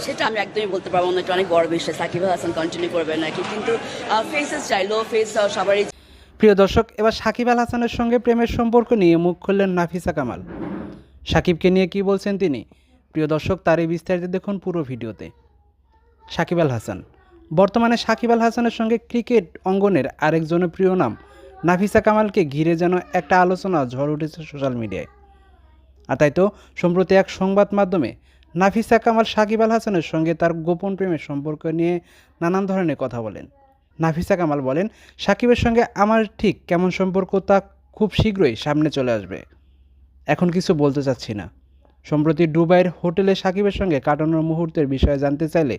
সেটা আমি একদমই বলতে পারবো না, এটা অনেক বড় বিষয়। সাকিব আল হাসান কন্টিনিউ করবে নাকি, কিন্তু ফেসেস চাই, লো ফেস সবারই। প্রিয় দর্শক, এবার সাকিব আল হাসানের সঙ্গে প্রেমের সম্পর্ক নিয়ে মুখ খুললেন নাফিসা কামাল। সাকিবকে নিয়ে কি বলছেন তিনি? প্রিয় দর্শক, তারই বিস্তারিত দেখুন পুরো ভিডিওতে। সাকিব আল হাসান। বর্তমানে সাকিব আল হাসানের সঙ্গে ক্রিকেট অঙ্গনের আরেক জনপ্রিয় নাম নাফিসা কামালকে ঘিরে যেন একটা আলোচনা ঝড় উঠেছে সোশ্যাল মিডিয়ায়। আর তাই তো সম্প্রতি এক সংবাদ মাধ্যমে নাফিসা কামাল সাকিব আল হাসানের সঙ্গে তার গোপন প্রেমের সম্পর্ক নিয়ে নানান ধরনের কথা বলেন। নাফিসা কামাল বলেন, সাকিবের সঙ্গে আমার ঠিক কেমন সম্পর্ক তা খুব শীঘ্রই সামনে চলে আসবে, এখন কিছু বলতে চাচ্ছি না। সম্প্রতি দুবাইয়ের হোটেলে সাকিবের সঙ্গে কাটানোর মুহূর্তের বিষয়ে জানতে চাইলে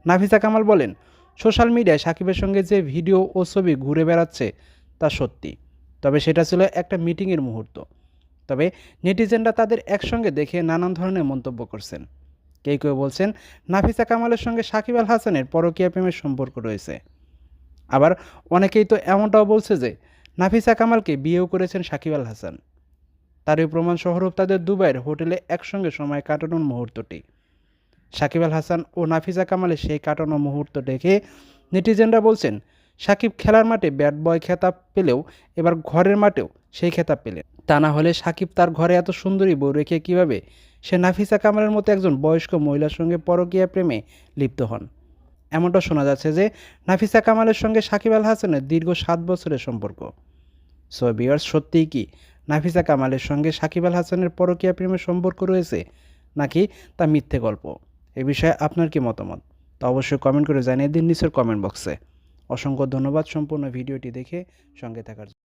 নাফিসা কামাল বলেন, সোশ্যাল মিডিয়ায় সাকিবের সঙ্গে যে ভিডিও ও ছবি ঘুরে বেড়াচ্ছে তা সত্যি, তবে সেটা ছিল একটা মিটিংয়ের মুহূর্ত। তবে নেটিজেনরা তাদের একসঙ্গে দেখে নানান ধরনের মন্তব্য করছেন। কেউ কেউ বলছেন নাফিসা কামালের সঙ্গে সাকিব আল হাসানের পরকীয়া প্রেমের সম্পর্ক রয়েছে। আবার অনেকেই তো এমনটাও বলছে যে নাফিসা কামালকে বিয়েও করেছেন সাকিব আল হাসান। তারই প্রমাণ স্বরূপ তাদের দুবাইয়ের হোটেলে একসঙ্গে সময় কাটানোর মুহূর্তটি। সাকিব আল হাসান ও নাফিসা কামালের সেই কাটানো মুহূর্ত দেখে নেটিজেনরা বলছেন, সাকিব খেলার মাঠে ব্যাট বয় খেতাব পেলেও এবার ঘরের মাঠেও সেই খেতাব পেলেন। তা না হলে সাকিব তার ঘরে এত সুন্দরী বউ রেখে কীভাবে সে নাফিসা কামালের মতো একজন বয়স্ক মহিলার সঙ্গে পরকীয়া প্রেমে লিপ্ত হন? এমনটা শোনা যাচ্ছে যে নাফিসা কামালের সঙ্গে সাকিব আল হাসানের দীর্ঘ 7 বছরের সম্পর্ক। সো ভিউয়ার্স, সত্যিই কি নাফিসা কামালের সঙ্গে সাকিব আল হাসানের পরকীয়া প্রেমের সম্পর্ক রয়েছে, নাকি তা মিথ্যে গল্প? এ বিষয়ে আপনার কি মতামত তা অবশ্যই কমেন্ট করে জানিয়ে দিন নিচের কমেন্ট বক্সে। অসংখ্য ধন্যবাদ সম্পূর্ণ ভিডিওটি দেখে সঙ্গে থাকার জন্য।